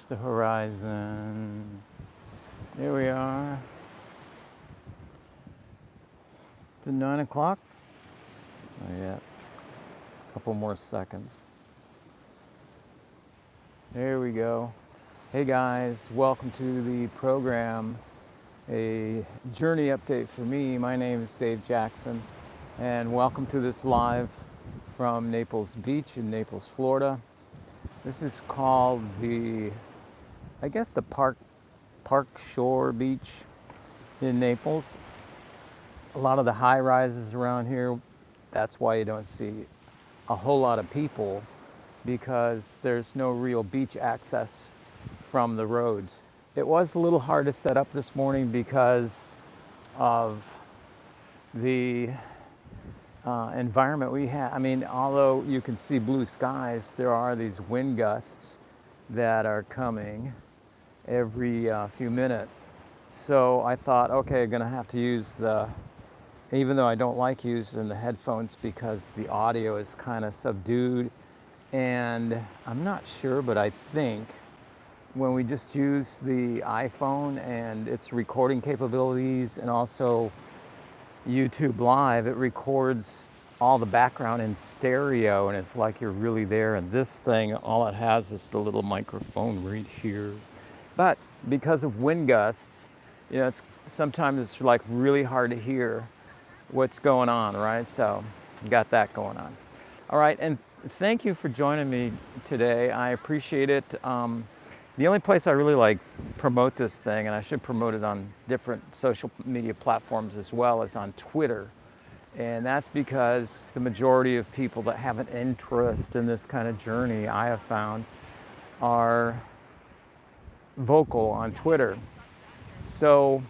the horizon. There we are. Is it 9 o'clock? Not yet. A couple more seconds. There we go. Hey guys, welcome to the program. A journey update for me. My name is Dave Jackson, and welcome to this live from Naples Beach in Naples, Florida. This is called the Park Shore Beach in Naples. A lot of the high rises around here, that's why you don't see a whole lot of people, because there's no real beach access from the roads. It was a little hard to set up this morning because of the environment we have. I mean, although you can see blue skies, there are these wind gusts that are coming every few minutes. So I thought, okay, I'm gonna have to use even though I don't like using the headphones because the audio is kind of subdued, and I'm not sure, but I think when we just use the iPhone and its recording capabilities and also YouTube Live, it records all the background in stereo, and it's like you're really there. And this thing, all it has is the little microphone right here. But because of wind gusts, sometimes it's like really hard to hear what's going on, right? So got that going on. All right, and thank you for joining me today. I appreciate it. The only place I really promote this thing, and I should promote it on different social media platforms as well, is on Twitter. And that's because the majority of people that have an interest in this kind of journey, I have found, are vocal on Twitter. So,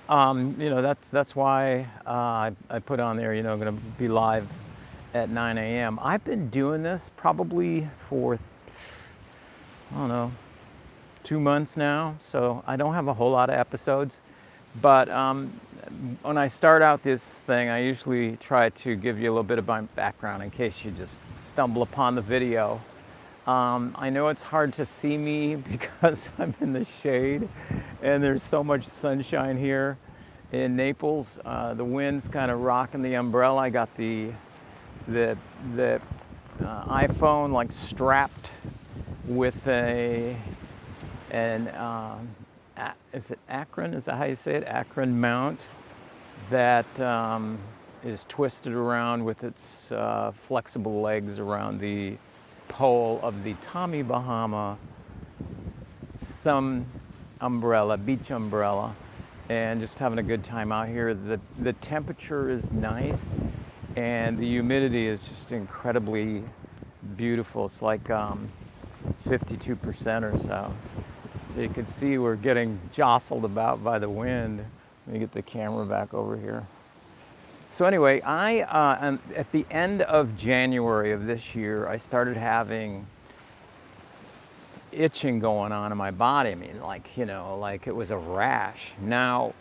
that's why I put on there, I'm going to be live at 9 a.m. I've been doing this probably for, 2 months now, so I don't have a whole lot of episodes. But when I start out this thing, I usually try to give you a little bit of my background in case you just stumble upon the video. I know it's hard to see me because I'm in the shade and there's so much sunshine here in Naples. The wind's kind of rocking the umbrella. I got the iPhone strapped with is it Akron? Is that how you say it? Akron mount that is twisted around with its flexible legs around the pole of the Tommy Bahama beach umbrella, and just having a good time out here. The temperature is nice, and the humidity is just incredibly beautiful. It's like 52% or so. So you can see we're getting jostled about by the wind. Let me get the camera back over here. So anyway, at the end of January of this year, I started having itching going on in my body. I mean, like it was a rash. Now,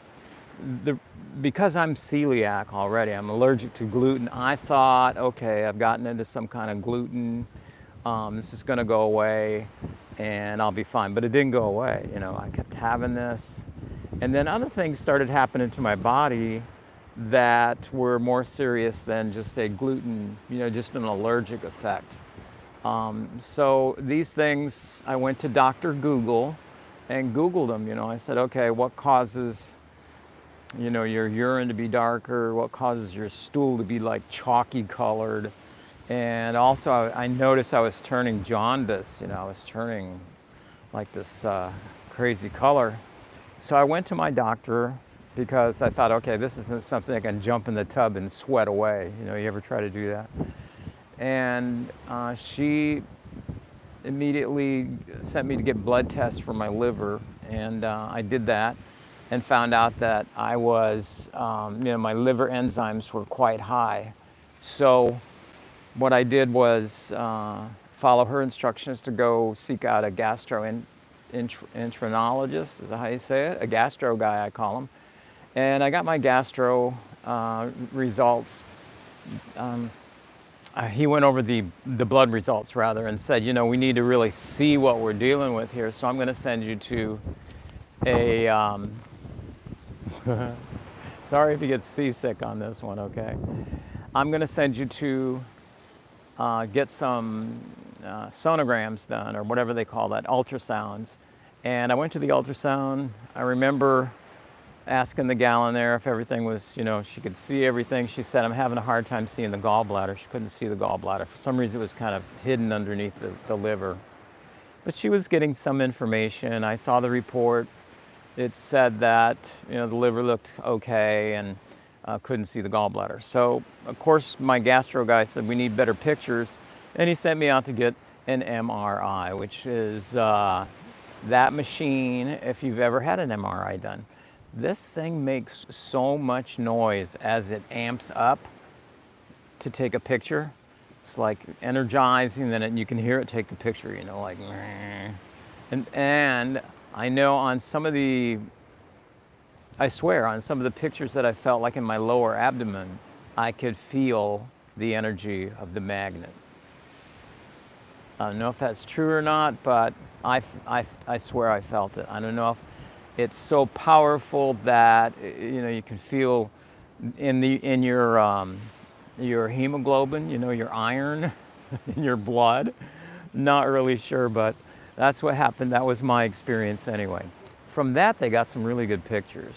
because I'm celiac already, I'm allergic to gluten, I thought, okay, I've gotten into some kind of gluten. This is going to go away and I'll be fine. But it didn't go away. I kept having this. And then other things started happening to my body that were more serious than just a gluten, just an allergic effect. So these things, I went to Dr. Google and Googled them. I said, okay, what causes, your urine to be darker? What causes your stool to be like chalky colored? And also I noticed I was turning jaundice, I was turning like this crazy color. So I went to my doctor because I thought, okay, this isn't something I can jump in the tub and sweat away. You ever try to do that? And she immediately sent me to get blood tests for my liver, and I did that and found out that I was, my liver enzymes were quite high. So what I did was follow her instructions to go seek out a gastroenterologist, is that how you say it? A gastro guy, I call him. And I got my gastro results he went over the blood results rather and said, we need to really see what we're dealing with here. So I'm going to send you to a, sorry if you get seasick on this one, okay? I'm going to send you to get some sonograms done, or whatever they call that, ultrasounds. And I went to the ultrasound. I remember asking the gal in there if everything was, she could see everything. She said, I'm having a hard time seeing the gallbladder. She couldn't see the gallbladder. For some reason, it was kind of hidden underneath the liver. But she was getting some information. I saw the report. It said that, the liver looked okay and couldn't see the gallbladder. So, of course, my gastro guy said, we need better pictures. And he sent me out to get an MRI, which is that machine, if you've ever had an MRI done. This thing makes so much noise as it amps up to take a picture. It's like energizing, then you can hear it take a picture, like, and I know on some of the, I swear, on some of the pictures that I felt like in my lower abdomen, I could feel the energy of the magnet. I don't know if that's true or not, but I swear I felt it. I don't know if it's so powerful that you can feel in your hemoglobin, your iron in your blood. Not really sure, but that's what happened. That was my experience anyway. From that, they got some really good pictures,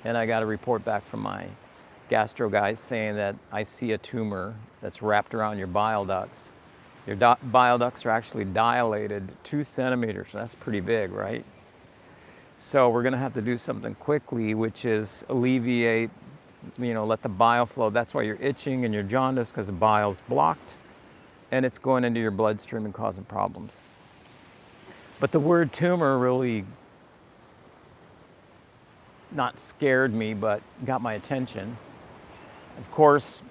and I got a report back from my gastro guys saying that I see a tumor that's wrapped around your bile ducts. Your bile ducts are actually dilated 2 centimeters. That's pretty big, right? So we're going to have to do something quickly, which is alleviate, let the bile flow. That's why you're itching and you're jaundiced, because the bile's blocked and it's going into your bloodstream and causing problems. But the word tumor really not scared me, but got my attention. Of course,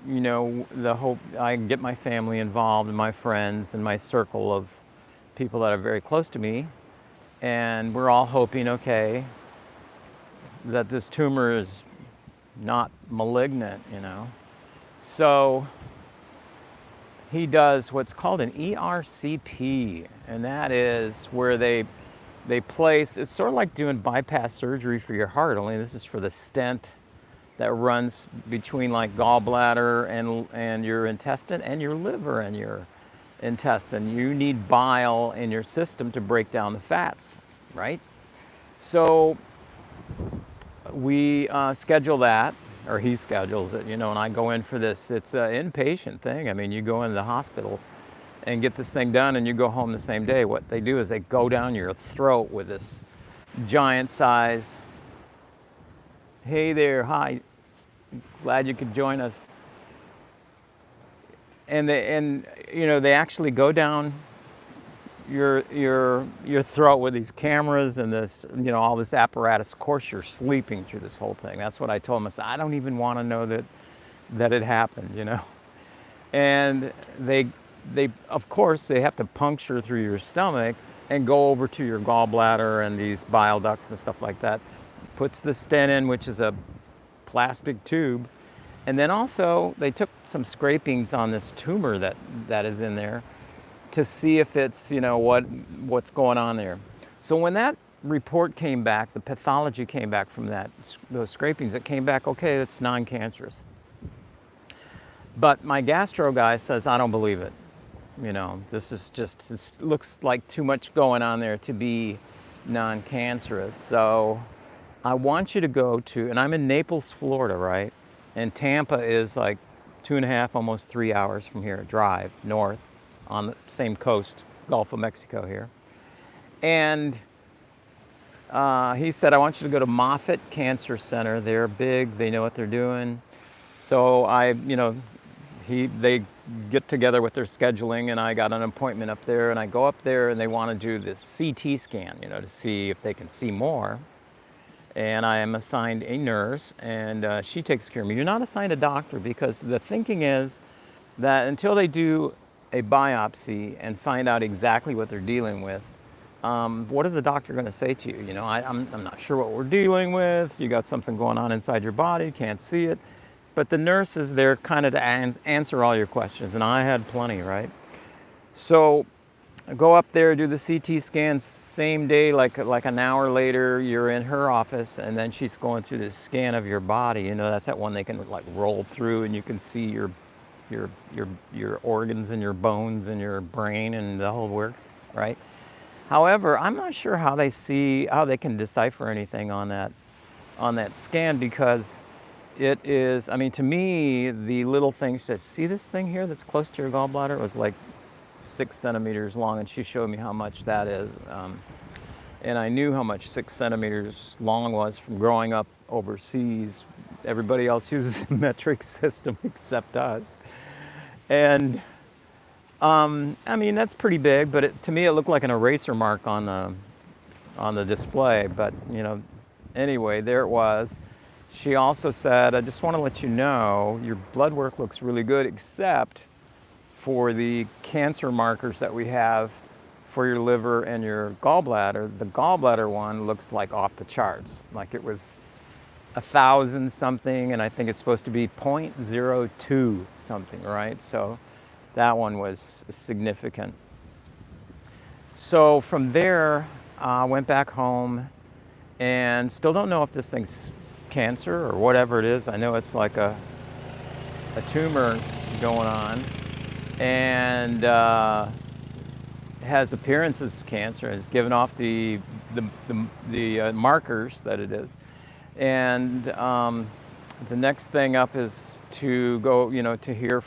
the hope I can get my family involved and my friends and my circle of people that are very close to me. And we're all hoping, okay, that this tumor is not malignant, So he does what's called an ERCP, and that is where they place, it's sort of like doing bypass surgery for your heart, only this is for the stent that runs between like gallbladder and your intestine and your liver and your intestine. You need bile in your system to break down the fats, right? So we schedule that, or he schedules it, and I go in for this. It's an inpatient thing. I mean, you go into the hospital and get this thing done and you go home the same day. What they do is they go down your throat with this giant size, hey there, hi, glad you could join us. And they actually go down your throat with these cameras and this, all this apparatus. Of course, you're sleeping through this whole thing. That's what I told him. I said, I don't even want to know that it happened, And they of course they have to puncture through your stomach and go over to your gallbladder and these bile ducts and stuff like that. Puts the stent in, which is a plastic tube. And then also they took some scrapings on this tumor that is in there to see if it's, what's going on there. So when that report came back, the pathology came back from those scrapings, it came back, okay, it's non-cancerous. But my gastro guy says, I don't believe it. This looks like too much going on there to be non-cancerous. So I want you to go to, and I'm in Naples, Florida, right? And Tampa is like 2.5, almost 3 hours from here, drive north on the same coast, Gulf of Mexico here. And he said, I want you to go to Moffitt Cancer Center. They're big, they know what they're doing. So they get together with their scheduling, and I got an appointment up there, and I go up there and they want to do this CT scan, to see if they can see more. And I am assigned a nurse, and she takes care of me. You're not assigned a doctor, because the thinking is that until they do a biopsy and find out exactly what they're dealing with, what is the doctor going to say to you? I'm not sure what we're dealing with. You got something going on inside your body, can't see it. but the nurse is there kind of to answer all your questions, and I had plenty, right? So I go up there, do the CT scan, same day, like an hour later, you're in her office, and then she's going through this scan of your body. You know, that's that one they can like roll through, and you can see your organs and your bones and your brain and the whole works, right? However, I'm not sure how they can decipher anything on that scan, because it is, I mean, to me, the little thing says, see this thing here that's close to your gallbladder? It was like 6 centimeters long, and she showed me how much that is. And I knew how much 6 centimeters long was from growing up overseas. Everybody else uses a metric system except us. And I mean, that's pretty big, but to me it looked like an eraser mark on the display. But you know, anyway, there it was. She also said, I just want to let you know your blood work looks really good, except for the cancer markers that we have for your liver and your gallbladder. The gallbladder one looks like off the charts, like it was 1,000 something, and I think it's supposed to be 0.02 something, right? So that one was significant. So from there, I went back home and still don't know if this thing's cancer or whatever it is. I know it's like a tumor going on, and has appearances of cancer. It's given off the markers that it is. And the next thing up is to go, you know, to hear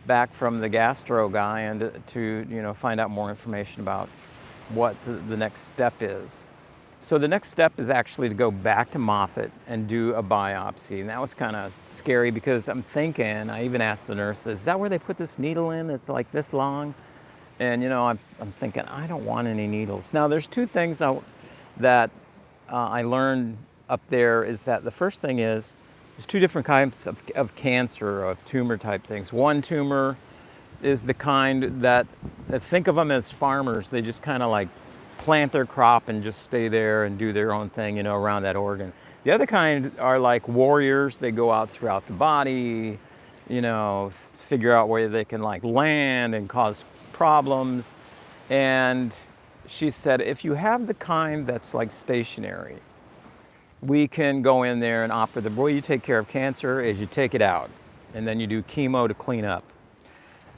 back from the gastro guy and to you know, find out more information about what the next step is. So the next step is actually to go back to Moffitt and do a biopsy. And that was kind of scary, because I'm thinking, I even asked the nurse, is that where they put this needle in? It's like this long. And you know, I'm thinking, I don't want any needles. Now there's two things that I learned up there, is that the first thing is, there's two different kinds of cancer, of tumor type things. One tumor is the kind that, think of them as farmers. They just kind of like plant their crop and just stay there and do their own thing, you know, around that organ. The other kind are like warriors. They go out throughout the body, you know, figure out where they can like land and cause problems. And she said, if you have the kind that's like stationary, we can go in there and operate. The way you take care of cancer is you take it out, and then you do chemo to clean up.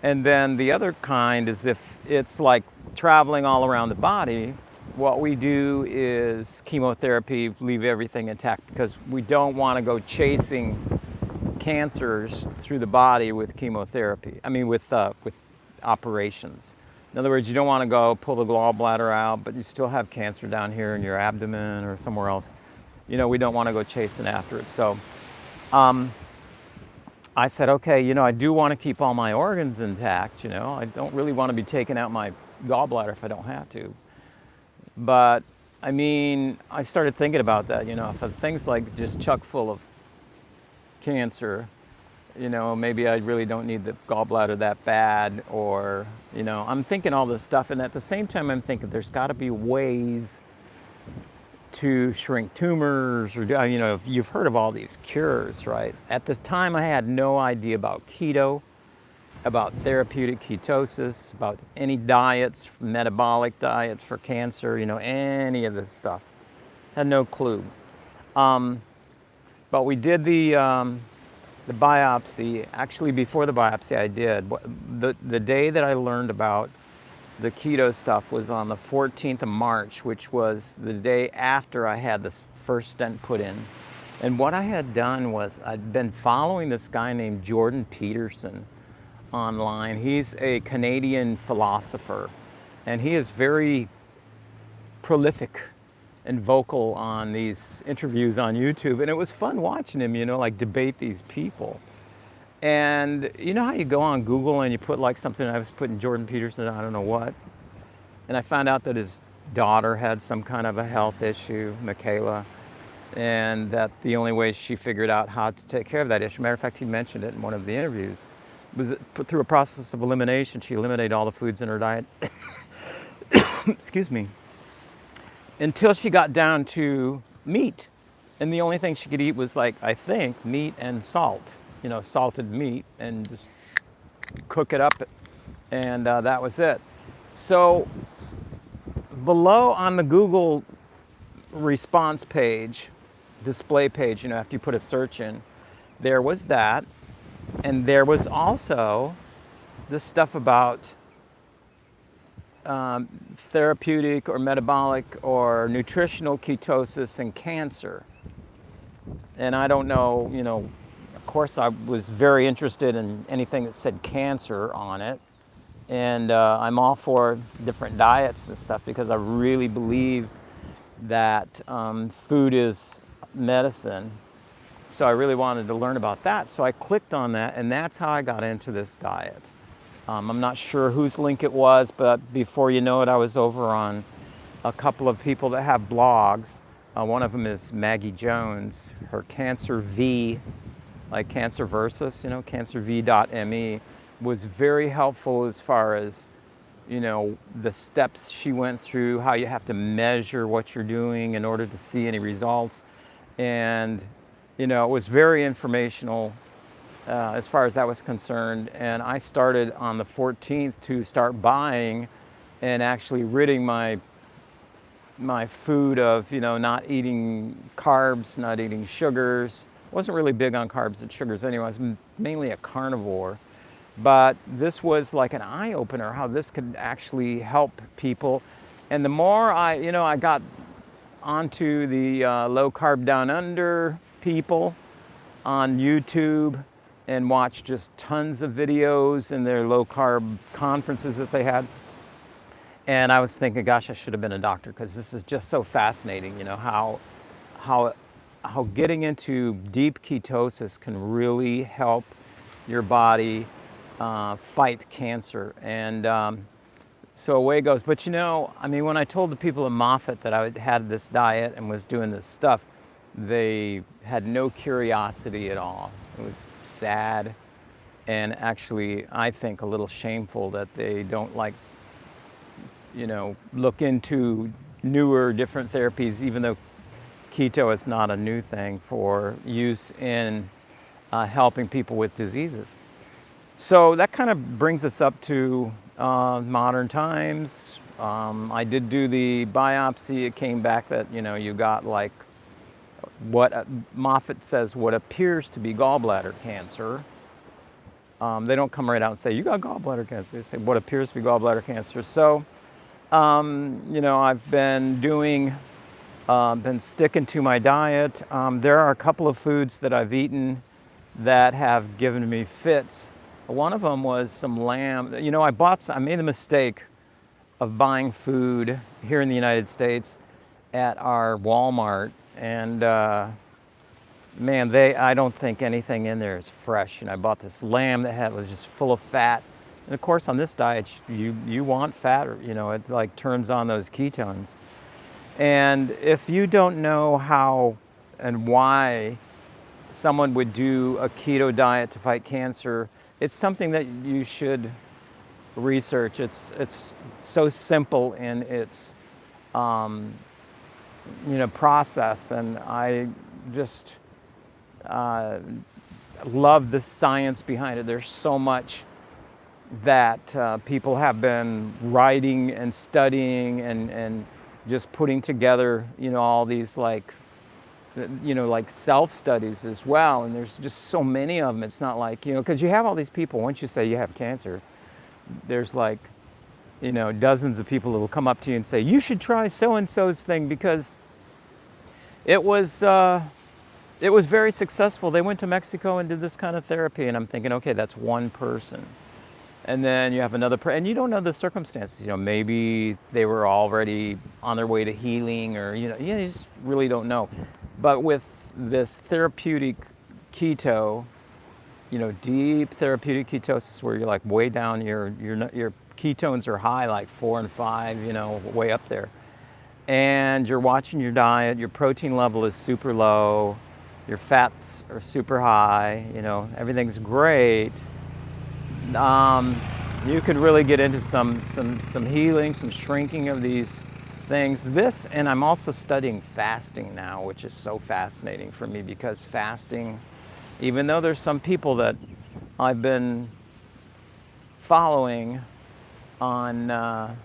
And then the other kind is if it's like traveling all around the body, what we do is chemotherapy, leave everything intact, because we don't want to go chasing cancers through the body with chemotherapy. I mean, with operations. In other words, you don't want to go pull the gallbladder out, but you still have cancer down here in your abdomen or somewhere else. You know, we don't want to go chasing after it. So I said, okay, you know, I do want to keep all my organs intact, you know. I don't really want to be taking out my gallbladder if I don't have to. But, I mean, I started thinking about that, you know, if things like just chock full of cancer, you know, maybe I really don't need the gallbladder that bad, or, you know, I'm thinking all this stuff. And at the same time, I'm thinking there's got to be ways to shrink tumors, or, you know, you've heard of all these cures, right? At the time, I had no idea about keto, about therapeutic ketosis, about any diets, metabolic diets for cancer, you know, any of this stuff. Had no clue. But we did the biopsy. Actually, before the biopsy, I did. The day that I learned about the keto stuff was on the 14th of March, which was the day after I had the first stent put in. And what I had done was I'd been following this guy named Jordan Peterson online. He's a Canadian philosopher, and he is very prolific and vocal on these interviews on YouTube. And it was fun watching him, you know, like debate these people. And you know how you go on Google and you put like something, I was putting Jordan Peterson, I don't know what, and I found out that his daughter had some kind of a health issue, Michaela, and that the only way she figured out how to take care of that issue, matter of fact, he mentioned it in one of the interviews, was put through a process of elimination. She eliminated all the foods in her diet, excuse me, until she got down to meat. And the only thing she could eat was like, I think, meat and salt. salted meat and just cook it up, and that was it. So below on the Google response page, display page, after you put a search in, there was that, and there was also this stuff about therapeutic or metabolic or nutritional ketosis and cancer. And I don't know, of course I was very interested in anything that said cancer on it. And I'm all for different diets and stuff because I really believe that food is medicine. So I really wanted to learn about that. So I clicked on that, and that's how I got into this diet. I'm not sure whose link it was, but before you know it, I was over on a couple of people that have blogs. One of them is Maggie Jones. Her Cancer V, like Cancer Versus, cancerv.me, was very helpful as far as, the steps she went through, how you have to measure what you're doing in order to see any results. And, it was very informational as far as that was concerned. And I started on the 14th to start buying and actually ridding my food of, not eating carbs, not eating sugars. Wasn't really big on carbs and sugars anyway. I was mainly a carnivore. But this was like an eye-opener, how this could actually help people. And the more I got onto the low-carb down under people on YouTube and watched just tons of videos in their low-carb conferences that they had. And I was thinking, gosh, I should have been a doctor, because this is just so fascinating, how getting into deep ketosis can really help your body fight cancer. And so away it goes. But when I told the people in Moffitt that I had this diet and was doing this stuff, they had no curiosity at all. It was sad, and actually I think a little shameful that they don't look into newer, different therapies, even though keto is not a new thing for use in helping people with diseases. So that kind of brings us up to modern times. I did do the biopsy. It came back that, you got like what Moffitt says, what appears to be gallbladder cancer. They don't come right out and say, you got gallbladder cancer. They say what appears to be gallbladder cancer. So, I've been sticking to my diet. There are a couple of foods that I've eaten that have given me fits. One of them was some lamb. I made the mistake of buying food here in the United States at our Walmart, and I don't think anything in there is fresh. And I bought this lamb that was just full of fat. And of course, on this diet, you want fat, or it like turns on those ketones. And if you don't know how and why someone would do a keto diet to fight cancer, it's something that you should research. It's so simple in its process, and I just love the science behind it. There's so much that people have been writing and studying and just putting together, all these like self-studies as well. And there's just so many of them. It's not like, because you have all these people, once you say you have cancer, there's like, dozens of people that will come up to you and say, you should try so-and-so's thing because it was very successful. They went to Mexico and did this kind of therapy. And I'm thinking, okay, that's one person. And then you have another and you don't know the circumstances. Maybe they were already on their way to healing, or you just really don't know. But with this therapeutic keto, deep therapeutic ketosis, where you're like way down, your ketones are high, like 4 and 5, way up there, and you're watching your diet, your protein level is super low, your fats are super high, everything's great. You could really get into some healing, some shrinking of these things. And I'm also studying fasting now, which is so fascinating for me, because fasting even though there's some people that I've been following on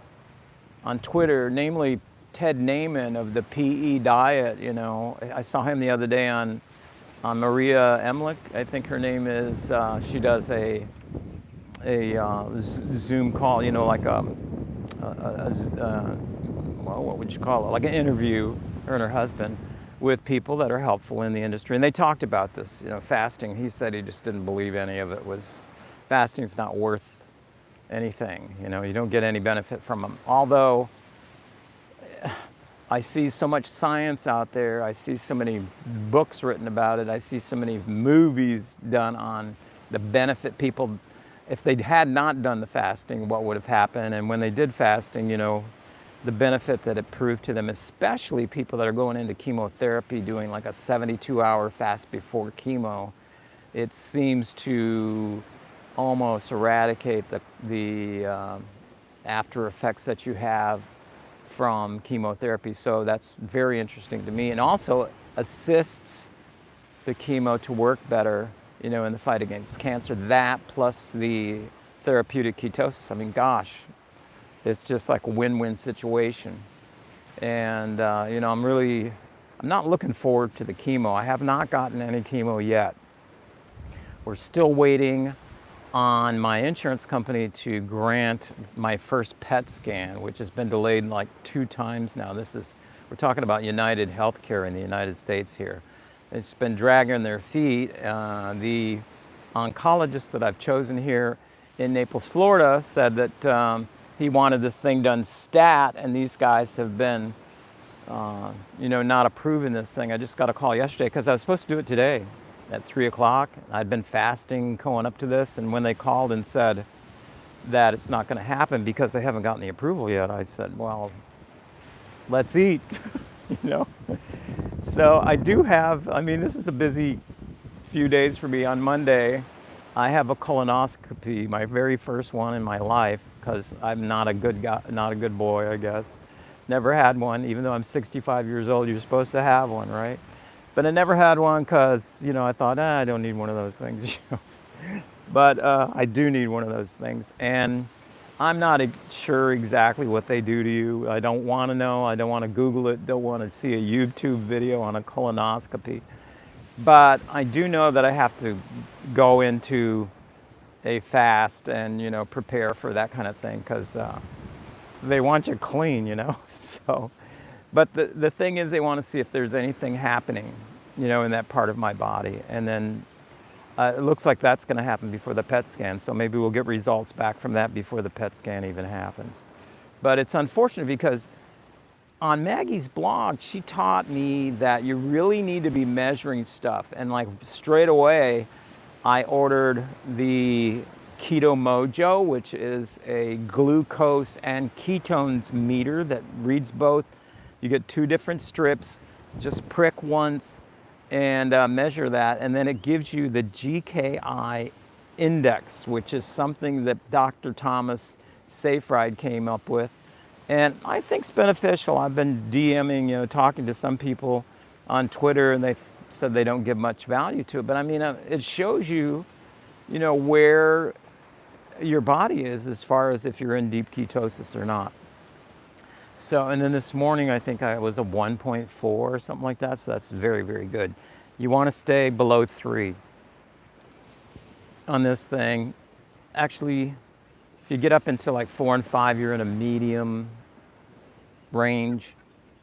Twitter, namely Ted Naiman of the PE diet. I saw him the other day on Maria Emlich, I think her name is. She does a Zoom call, like well, what would you call it? Like an interview, her and her husband, with people that are helpful in the industry. And they talked about this, fasting. He said he just didn't believe any of it was, fasting's not worth anything. You don't get any benefit from them. Although I see so much science out there, I see so many books written about it, I see so many movies done on the benefit people, if they had not done the fasting, what would have happened, and when they did fasting, the benefit that it proved to them, especially people that are going into chemotherapy, doing like a 72-hour fast before chemo. It seems to almost eradicate the after effects that you have from chemotherapy. So that's very interesting to me, and also assists the chemo to work better, in the fight against cancer. That plus the therapeutic ketosis. I mean, gosh, it's just like a win-win situation. And I'm not looking forward to the chemo. I have not gotten any chemo yet. We're still waiting on my insurance company to grant my first PET scan, which has been delayed like 2 times now. We're talking about United Healthcare in the United States here. It's been dragging their feet. The oncologist that I've chosen here in Naples, Florida, said that he wanted this thing done stat, and these guys have been, not approving this thing. I just got a call yesterday because I was supposed to do it today at 3 o'clock. I'd been fasting going up to this, and when they called and said that it's not going to happen because they haven't gotten the approval yet, I said, well, let's eat, So I do have, this is a busy few days for me. On Monday, I have a colonoscopy, my very first one in my life, because I'm not a good guy, not a good boy, I guess. Never had one, even though I'm 65 years old. You're supposed to have one, right? But I never had one because, I thought, I don't need one of those things. But I do need one of those things. And I'm not sure exactly what they do to you. I don't want to know. I don't want to Google it. Don't want to see a YouTube video on a colonoscopy. But I do know that I have to go into a fast and, prepare for that kind of thing, because they want you clean, So, but the thing is, they want to see if there's anything happening, in that part of my body. And then it looks like that's going to happen before the PET scan. So maybe we'll get results back from that before the PET scan even happens. But it's unfortunate because on Maggie's blog, she taught me that you really need to be measuring stuff. And like straight away, I ordered the Keto-Mojo, which is a glucose and ketones meter that reads both. You get 2 different strips, just prick once and measure that, and then it gives you the GKI index, which is something that Dr. Thomas Seyfried came up with, and I think it's beneficial. I've been DMing, talking to some people on Twitter, and they said they don't give much value to it, but it shows you, where your body is as far as if you're in deep ketosis or not. So, and then this morning, I think I was a 1.4 or something like that. So that's very, very good. You want to stay below 3 on this thing. Actually, if you get up into like 4 and 5, you're in a medium range.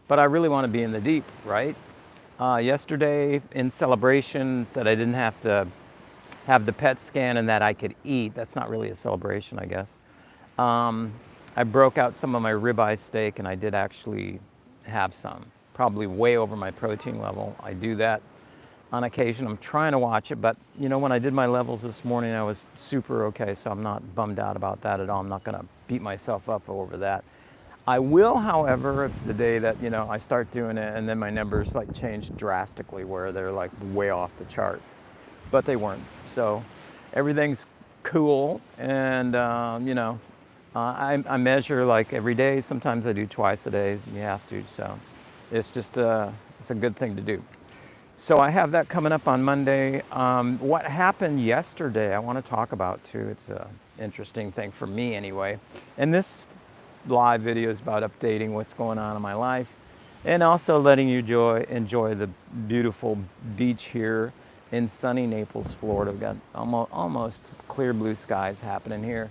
But I really want to be in the deep, right? Yesterday, in celebration that I didn't have to have the PET scan and that I could eat. That's not really a celebration, I guess. I broke out some of my ribeye steak, and I did actually have some, probably way over my protein level. I do that on occasion. I'm trying to watch it, but when I did my levels this morning, I was super okay, so I'm not bummed out about that at all. I'm not gonna beat myself up over that. I will, however, if the day that, I start doing it and then my numbers like change drastically where they're like way off the charts, but they weren't. So everything's cool, and I measure like every day. Sometimes I do twice a day. You have to. So it's just it's a good thing to do. So I have that coming up on Monday. What happened yesterday, I want to talk about too. It's an interesting thing for me anyway. And this live video is about updating what's going on in my life and also letting you enjoy the beautiful beach here in sunny Naples, Florida. We've got almost clear blue skies happening here.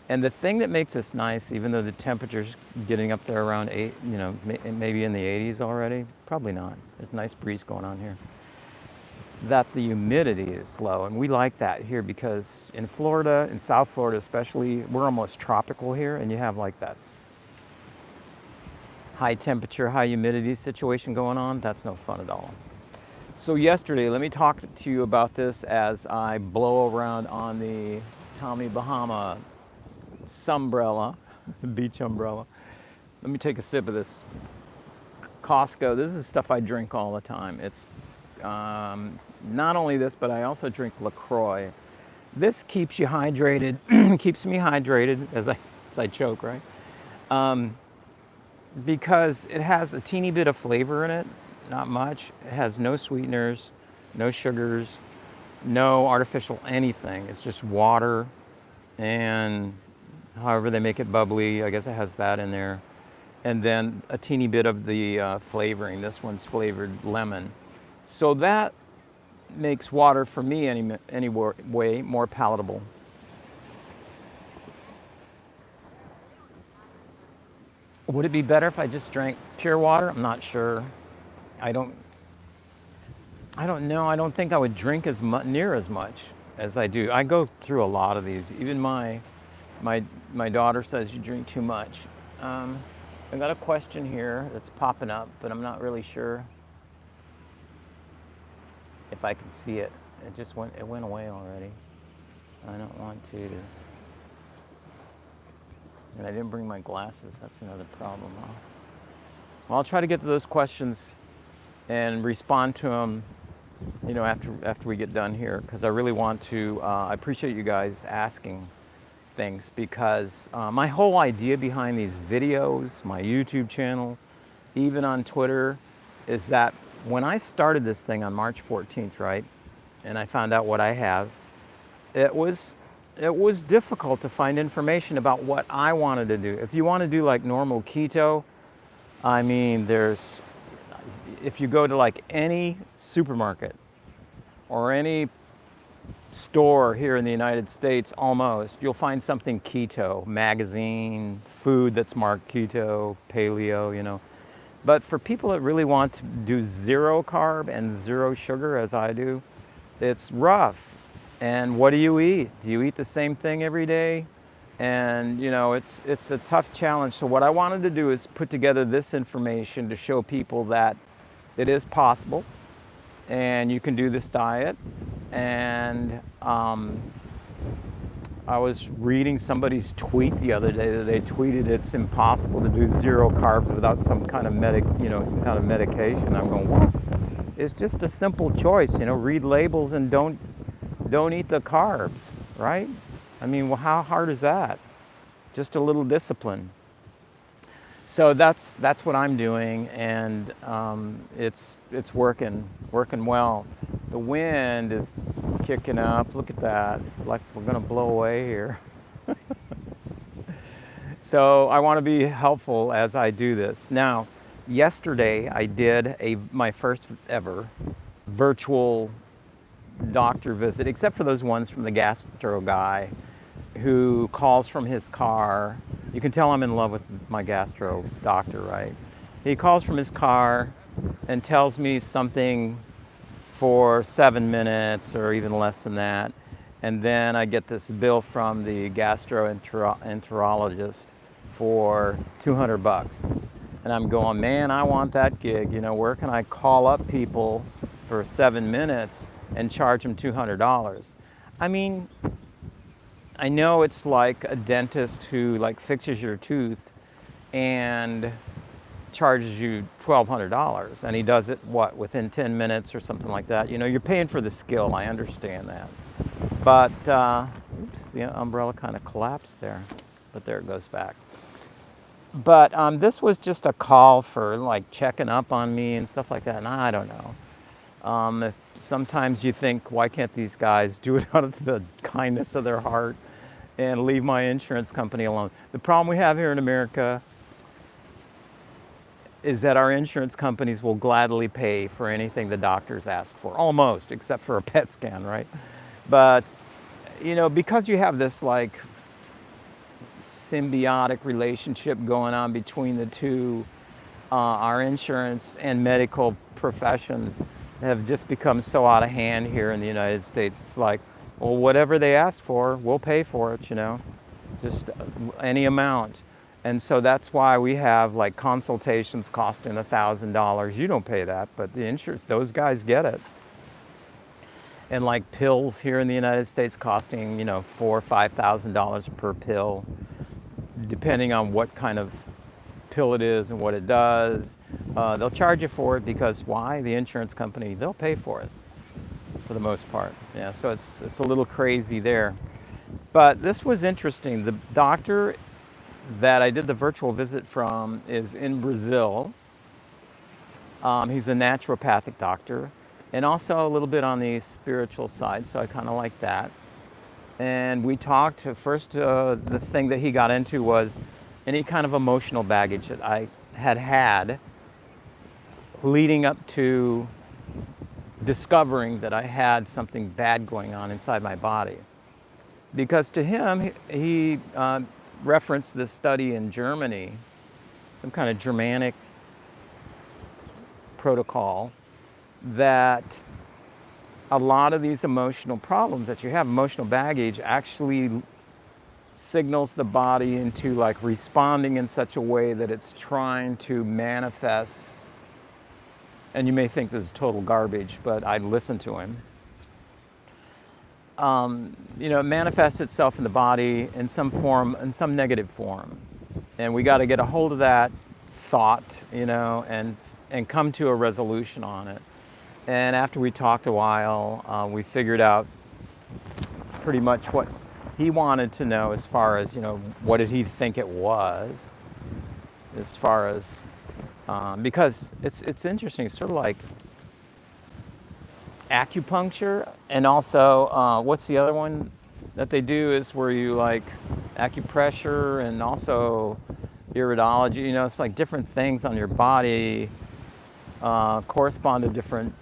And the thing that makes this nice, even though the temperature's getting up there around maybe in the 80s already, probably not. There's a nice breeze going on here. That the humidity is low, and we like that here because in Florida, in South Florida especially, we're almost tropical here, and you have like that high temperature, high humidity situation going on. That's no fun at all. So yesterday, let me talk to you about this as I blow around on the Tommy Bahama sunbrella, beach umbrella. Let me take a sip of this Costco. This is stuff I drink all the time. It's not only this, but I also drink LaCroix. This keeps you hydrated, keeps me hydrated as I choke, right? Because it has a teeny bit of flavor in it, not much. It has no sweeteners, no sugars, no artificial anything. It's just water and however they make it bubbly, I guess it has that in there. And then a teeny bit of the flavoring. This one's flavored lemon. So that makes water for me way more palatable. Would it be better if I just drank pure water? I'm not sure. I don't know. I don't think I would drink near as much as I do. I go through a lot of these. Even my daughter says you drink too much. I got a question here that's popping up, but I'm not really sure if I can see it. It went away already. I don't want to. And I didn't bring my glasses. That's another problem, huh? Well, I'll try to get to those questions and respond to them, after we get done here, because I really want to. I appreciate you guys asking things because my whole idea behind these videos, my YouTube channel, even on Twitter, is that when I started this thing on March 14th, right, and I found out what I have, it was difficult to find information about what I wanted to do. If you want to do like normal keto, I mean, if you go to like any supermarket or any store here in the United States, almost, you'll find something keto, magazine, food that's marked keto, paleo, But for people that really want to do zero carb and zero sugar, as I do, it's rough. And what do you eat? Do you eat the same thing every day? And it's a tough challenge. So what I wanted to do is put together this information to show people that it is possible and you can do this diet. And I was reading somebody's tweet the other day that they tweeted it's impossible to do zero carbs without some kind of medication. I'm going, what? It's just a simple choice, read labels and don't eat the carbs, right? I mean, well, how hard is that? Just a little discipline. So that's what I'm doing, and it's working well. The wind is kicking up. Look at that. It's like we're gonna blow away here. So I want to be helpful as I do this. Now, yesterday I did my first ever virtual doctor visit, except for those ones from the gastro guy who calls from his car. You can tell I'm in love with my gastro doctor, right? He calls from his car and tells me something for 7 minutes or even less than that. And then I get this bill from the gastroenterologist for $200. And I'm going, man, I want that gig. Where can I call up people for 7 minutes and charge them $200? I mean, I know it's like a dentist who fixes your tooth and charges you $1,200, and he does it within 10 minutes or something like that. You're paying for the skill. I understand that, but oops, the umbrella kind of collapsed there, but there it goes back. But this was just a call for checking up on me and stuff like that, and I don't know. If sometimes you think, why can't these guys do it out of the kindness of their heart and leave my insurance company alone? The problem we have here in America is that our insurance companies will gladly pay for anything the doctors ask for, almost, except for a PET scan, right? But, because you have this like symbiotic relationship going on between the two, our insurance and medical professions have just become so out of hand here in the United States. It's like, well, whatever they ask for, we'll pay for it, just any amount. And so that's why we have like consultations costing $1,000. You don't pay that, but the insurance, those guys get it. And like pills here in the United States costing, $4,000 or $5,000 per pill, depending on what kind of pill it is and what it does. They'll charge you for it because why? The insurance company, they'll pay for it for the most part. Yeah, so it's a little crazy there. But this was interesting. The doctor that I did the virtual visit from is in Brazil. He's a naturopathic doctor and also a little bit on the spiritual side, so I kind of like that. And we talked, first the thing that he got into was any kind of emotional baggage that I had leading up to discovering that I had something bad going on inside my body. Because to him, he referenced this study in Germany, some kind of Germanic protocol, that a lot of these emotional problems that you have, emotional baggage, actually signals the body into like responding in such a way that it's trying to manifest. And you may think this is total garbage, but I'd listen to him. It manifests itself in the body in some form, in some negative form. And we got to get a hold of that thought, and come to a resolution on it. And after we talked a while, we figured out pretty much what he wanted to know as far as, what did he think it was, as far as, because it's interesting. It's sort of like acupuncture, and also what's the other one that they do is where you like acupressure and also iridology. It's like different things on your body correspond to different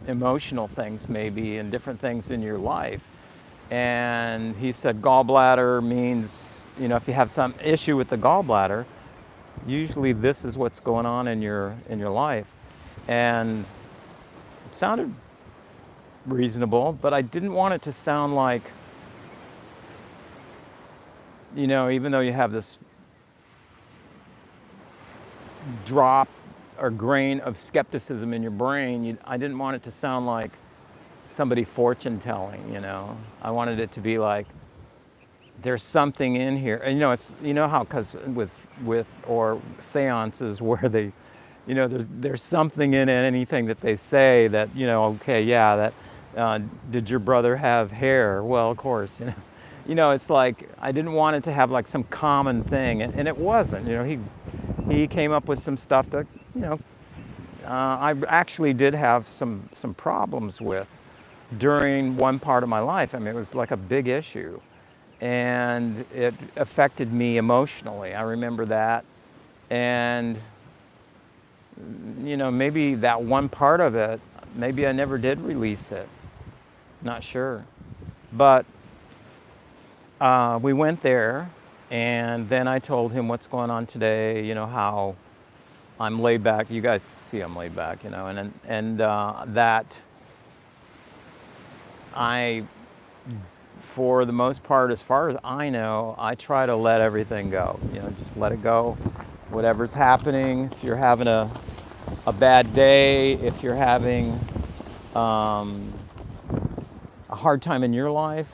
emotional things maybe and different things in your life. And he said gallbladder means, if you have some issue with the gallbladder, usually this is what's going on in your life. And it sounded reasonable, but I didn't want it to sound like, even though you have this drop or grain of skepticism in your brain, I didn't want it to sound like somebody fortune telling, I wanted it to be like, there's something in here. And it's, how, because with or seances where they, there's something in anything that they say that, okay, yeah, that, did your brother have hair? Well, of course, it's like, I didn't want it to have like some common thing, and it wasn't, he came up with some stuff that, I actually did have some problems with during one part of my life. I mean, it was like a big issue, and it affected me emotionally. I remember that, and maybe that one part of it, maybe I never did release it. Not sure, but we went there, and then I told him what's going on today. How I'm laid back. You guys can see I'm laid back. And that I, for the most part, as far as I know, I try to let everything go. Just let it go. Whatever's happening. If you're having a bad day, if you're having a hard time in your life,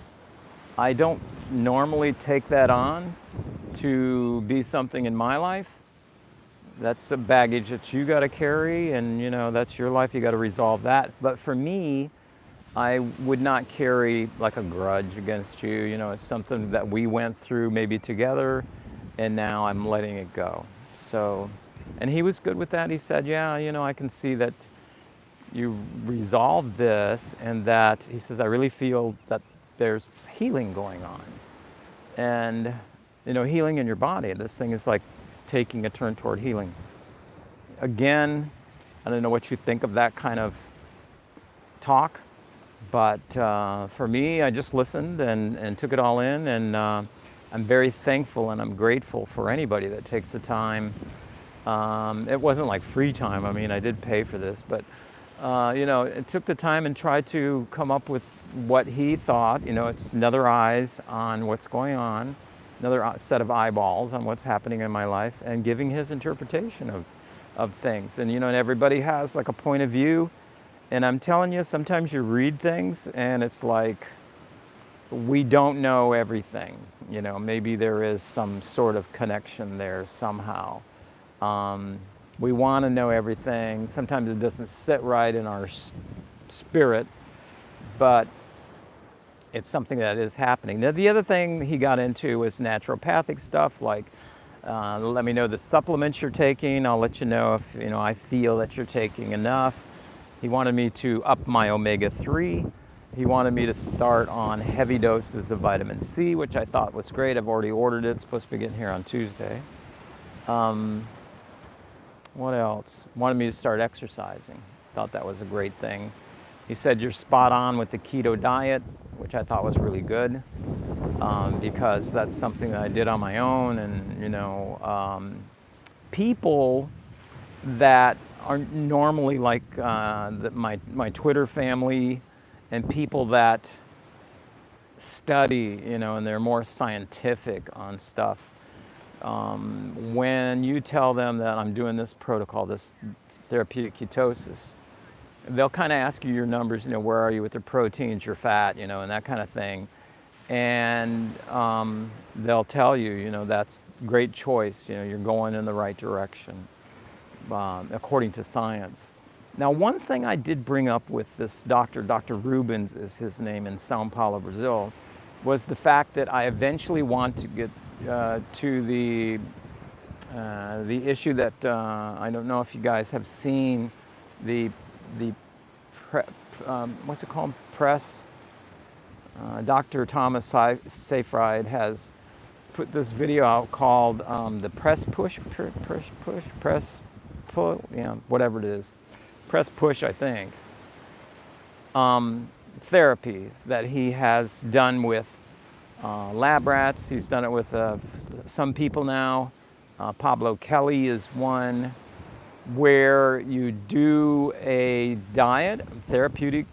I don't normally take that on to be something in my life. That's a baggage that you got to carry, and that's your life. You got to resolve that. But for me, I would not carry like a grudge against you. It's something that we went through maybe together, and now I'm letting it go. So, and he was good with that. He said, yeah, I can see that you resolve this, and that he says, I really feel that there's healing going on. And, healing in your body. This thing is like taking a turn toward healing. Again, I don't know what you think of that kind of talk, but for me, I just listened and took it all in, and I'm very thankful and I'm grateful for anybody that takes the time. It wasn't like free time. I mean, I did pay for this, but it took the time and tried to come up with what he thought. It's another eyes on what's going on, another set of eyeballs on what's happening in my life, and giving his interpretation of things. And and everybody has like a point of view. And I'm telling you, sometimes you read things and it's like, we don't know everything. Maybe there is some sort of connection there somehow. We want to know everything. Sometimes it doesn't sit right in our spirit, but it's something that is happening. Now, the other thing he got into was naturopathic stuff, like let me know the supplements you're taking. I'll let you know if I feel that you're taking enough. He wanted me to up my omega-3. He wanted me to start on heavy doses of vitamin C, which I thought was great. I've already ordered it. It's supposed to be getting here on Tuesday. What else? Wanted me to start exercising. Thought that was a great thing. He said, you're spot on with the keto diet, which I thought was really good, because that's something that I did on my own. And, people that are normally like my Twitter family, and people that study, and they're more scientific on stuff, when you tell them that I'm doing this protocol, this therapeutic ketosis, they'll kind of ask you your numbers, where are you with the proteins, your fat, and that kind of thing. And they'll tell you, that's great choice, you're going in the right direction, according to science. Now, one thing I did bring up with this Dr. Rubens is his name, in Sao Paulo, Brazil, was the fact that I eventually want to get to the issue that I don't know if you guys have seen the what's it called, press. Dr. Thomas Seyfried has put this video out called the press push, whatever it is, press push, I think, therapy that he has done with lab rats. He's done it with some people now. Pablo Kelly is one, where you do a diet, therapeutic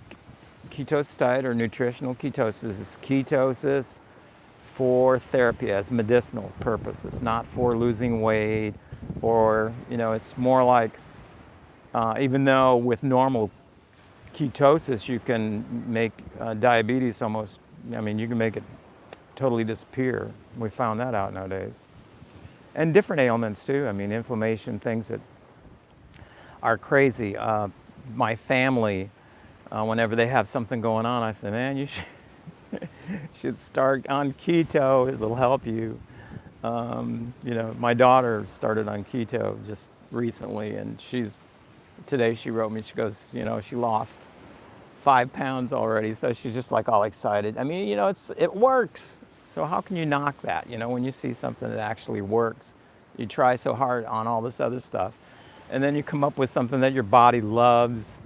ketosis diet, or nutritional ketosis. It's ketosis for therapy as medicinal purposes, not for losing weight, or it's more like, even though with normal ketosis you can make diabetes almost, you can make it totally disappear. We found that out nowadays. And different ailments too. Inflammation, things that are crazy. My family, whenever they have something going on, I say, man, you should start on keto. It'll help you. My daughter started on keto just recently, and today she wrote me, she goes, she lost 5 pounds already. So she's just like all excited. It works. So how can you knock that? When you see something that actually works, you try so hard on all this other stuff, and then you come up with something that your body loves,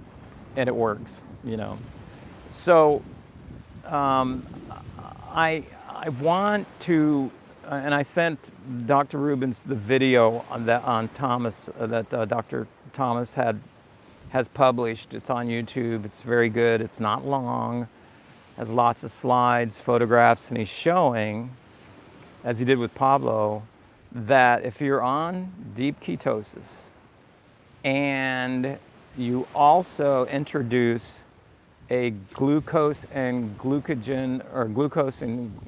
and it works. So I want to, and I sent Dr. Rubens the video on Thomas that Dr. Thomas has published. It's on YouTube. It's very good. It's not long. Has lots of slides, photographs, and he's showing, as he did with Pablo, that if you're on deep ketosis and you also introduce a glucose and glucogen, or glucose and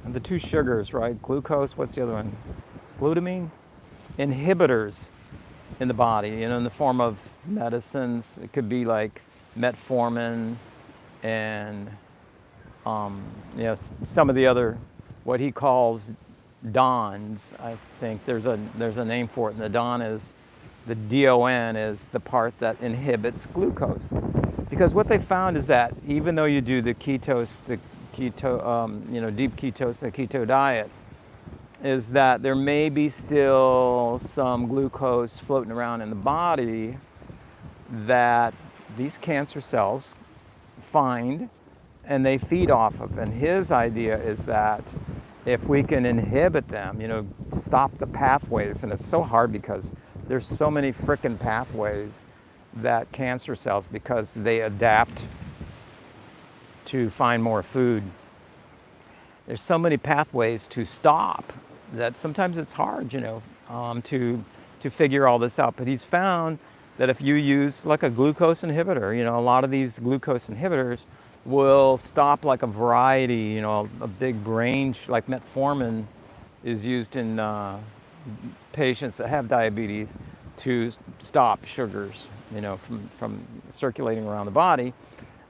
the two sugars, right? Glucose, what's the other one? Glutamine? Inhibitors in the body, in the form of medicines. It could be like metformin and some of the other, what he calls DONs. I think there's a name for it, and the DON is The DON is the part that inhibits glucose. Because what they found is that even though you do the ketose, deep ketose, the keto diet, is that there may be still some glucose floating around in the body that these cancer cells find and they feed off of. And his idea is that if we can inhibit them, stop the pathways, and it's so hard because there's so many frickin' pathways that cancer cells, because they adapt to find more food. There's so many pathways to stop that sometimes it's hard, to figure all this out. But he's found that if you use like a glucose inhibitor, a lot of these glucose inhibitors will stop like a variety, a big range, like metformin is used in patients that have diabetes to stop sugars, from circulating around the body.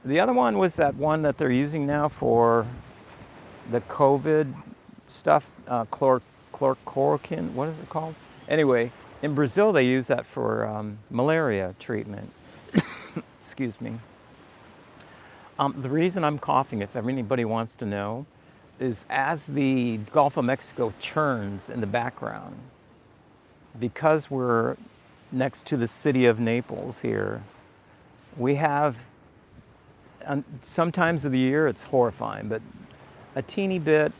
The other one was that one that they're using now for the COVID stuff, chlorochloroquine, what is it called? Anyway, in Brazil they use that for malaria treatment. Excuse me. The reason I'm coughing, if anybody wants to know, is as the Gulf of Mexico churns in the background, because we're next to the city of Naples here, we have, sometimes of the year it's horrifying, but a teeny bit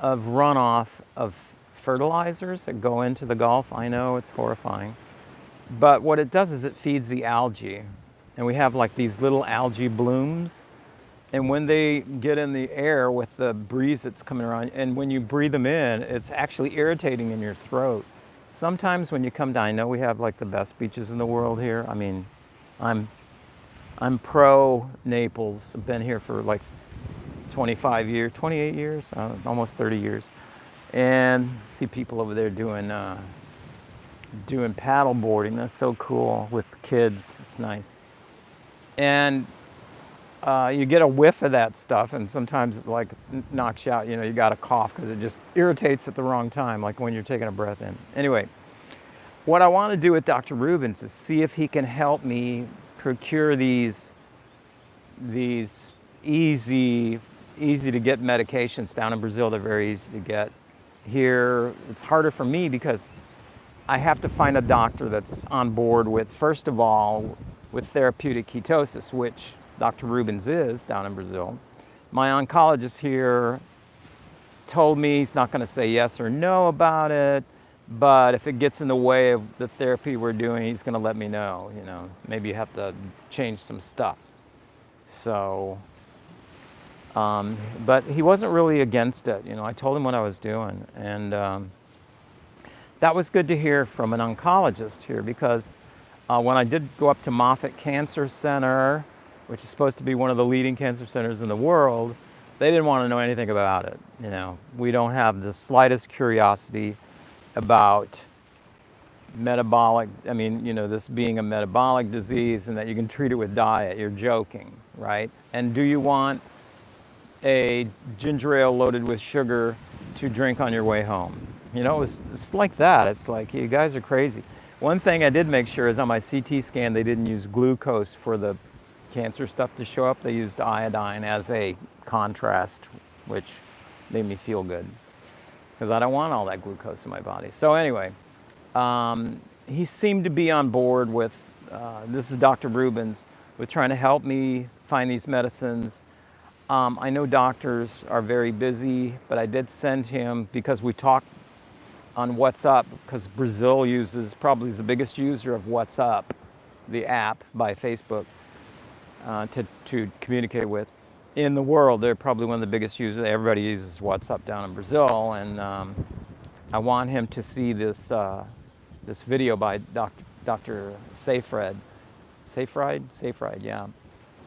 of runoff of fertilizers that go into the Gulf. I know it's horrifying, but what it does is it feeds the algae. And we have like these little algae blooms. And when they get in the air with the breeze that's coming around, and when you breathe them in, it's actually irritating in your throat. Sometimes when you come down, I know we have like the best beaches in the world here. I mean, I'm pro Naples. I've been here for like 25 years, 28 years, almost 30 years. And see people over there doing paddle boarding. That's so cool with kids. It's nice. And you get a whiff of that stuff, and sometimes it like knocks you out. You got to cough because it just irritates at the wrong time, like when you're taking a breath in. Anyway, what I want to do with Dr. Rubens is see if he can help me procure these easy to get medications. Down in Brazil, they're very easy to get. Here, it's harder for me because I have to find a doctor that's on board with, first of all, with therapeutic ketosis, which Dr. Rubens is down in Brazil. My oncologist here told me he's not going to say yes or no about it, but if it gets in the way of the therapy we're doing, he's going to let me know. Maybe you have to change some stuff. So, but he wasn't really against it. I told him what I was doing, and that was good to hear from an oncologist here, because when I did go up to Moffitt Cancer Center, which is supposed to be one of the leading cancer centers in the world, they didn't want to know anything about it. We don't have the slightest curiosity about metabolic, this being a metabolic disease and that you can treat it with diet. You're joking, right? And do you want a ginger ale loaded with sugar to drink on your way home? It's like that. It's like, you guys are crazy. One thing I did make sure is on my CT scan, they didn't use glucose for the cancer stuff to show up. They used iodine as a contrast, which made me feel good because I don't want all that glucose in my body. So anyway, he seemed to be on board with, this is Dr. Rubens, with trying to help me find these medicines. I know doctors are very busy, but I did send him, because we talked on WhatsApp, because Brazil uses, probably the biggest user of WhatsApp, the app by Facebook, to communicate with. In the world, they're probably one of the biggest users. Everybody uses WhatsApp down in Brazil, and I want him to see this video by Dr. Seyfried, yeah,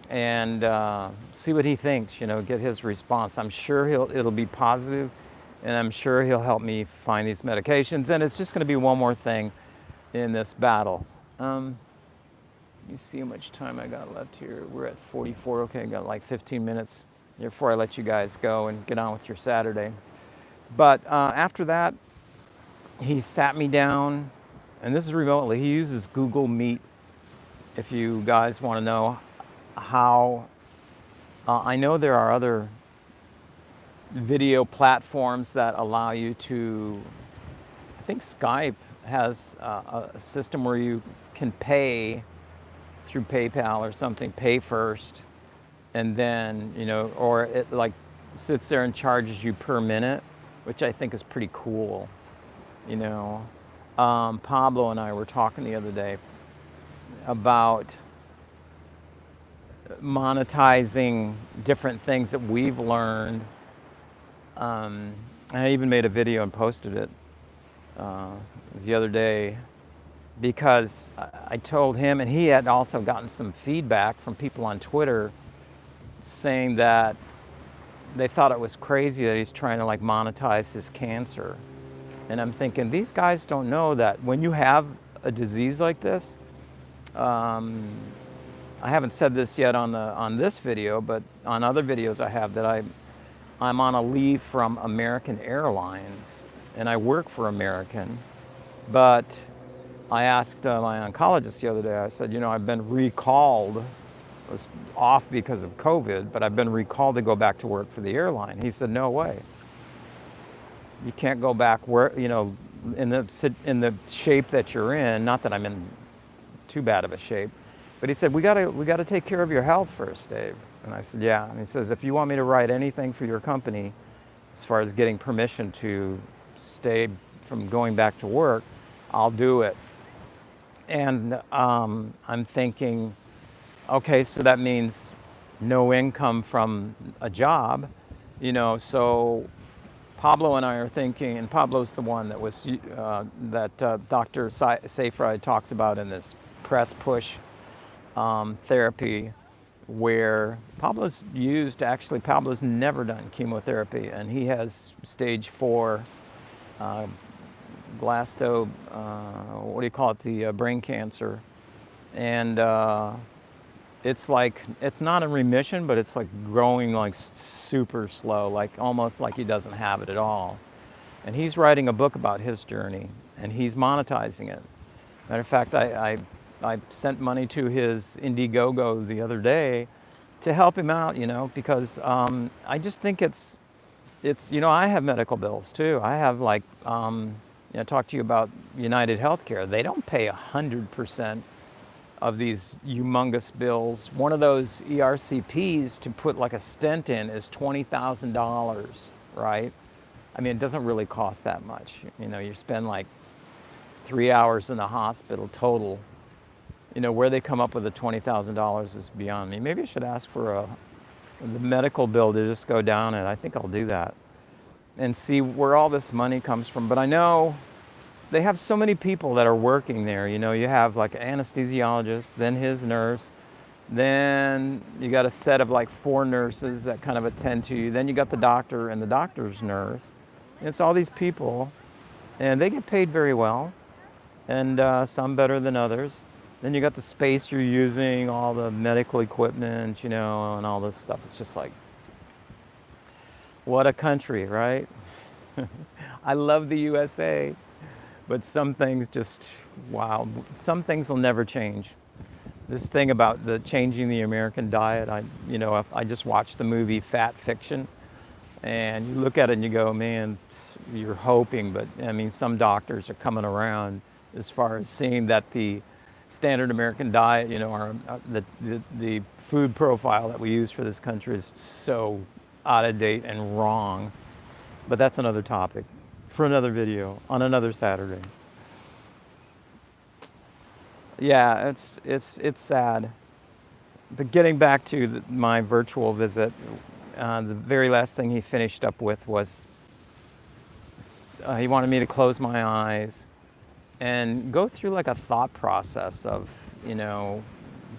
and see what he thinks. Get his response. I'm sure it'll be positive, and I'm sure he'll help me find these medications. And it's just going to be one more thing in this battle. You see how much time I got left here. We're at 44. Okay, I got like 15 minutes before I let you guys go and get on with your Saturday. But after that, he sat me down and this is remotely. He uses Google Meet. If you guys want to know how, I know there are other video platforms that allow you to, I think Skype has a system where you can pay through PayPal or something, pay first, and then, or it like sits there and charges you per minute, which I think is pretty cool. Pablo and I were talking the other day about monetizing different things that we've learned. I even made a video and posted it the other day because I told him, and he had also gotten some feedback from people on Twitter saying that they thought it was crazy that he's trying to like monetize his cancer. And I'm thinking, these guys don't know that when you have a disease like this, I haven't said this yet on this video, but on other videos I have, that I'm on a leave from American Airlines, and I work for American. But I asked my oncologist the other day, I said, I've been recalled. I was off because of COVID, but I've been recalled to go back to work for the airline. He said, no way. You can't go back where, in the shape that you're in. Not that I'm in too bad of a shape, but he said, we gotta take care of your health first, Dave. And I said, yeah. And he says, if you want me to write anything for your company, as far as getting permission to stay from going back to work, I'll do it. And I'm thinking, okay, so that means no income from a job, so Pablo and I are thinking, and Pablo's the one that was that Dr. Seyfried talks about in this press push therapy, where Pablo's never done chemotherapy, and he has stage 4 the brain cancer, and it's not in remission, but it's like growing like super slow, like almost like he doesn't have it at all. And he's writing a book about his journey, and he's monetizing it. Matter of fact, I sent money to his Indiegogo the other day to help him out, because I just think it's I have medical bills too. I have I talked to you about United Healthcare. They don't pay 100% of these humongous bills. One of those ERCPs to put like a stent in is $20,000, right? I mean, it doesn't really cost that much. You spend like 3 hours in the hospital total. Where they come up with the $20,000 is beyond me. Maybe I should ask for the medical bill to just go down, and I think I'll do that and see where all this money comes from. But I know they have so many people that are working there. You have like an anesthesiologist, then his nurse, then you got a set of like 4 nurses that kind of attend to you. Then you got the doctor and the doctor's nurse. And it's all these people, and they get paid very well, and some better than others. Then you got the space you're using, all the medical equipment, and all this stuff. It's just like, what a country, right? I love the USA. But some things just, wow, some things will never change. This thing about changing the American diet, I just watched the movie Fat Fiction, and you look at it and you go, man, you're hoping, but I mean, some doctors are coming around as far as seeing that the standard American diet, the food profile that we use for this country is so out of date and wrong. But that's another topic for another video on another Saturday. Yeah, it's sad. But getting back to my virtual visit, the very last thing he finished up with was he wanted me to close my eyes and go through like a thought process of,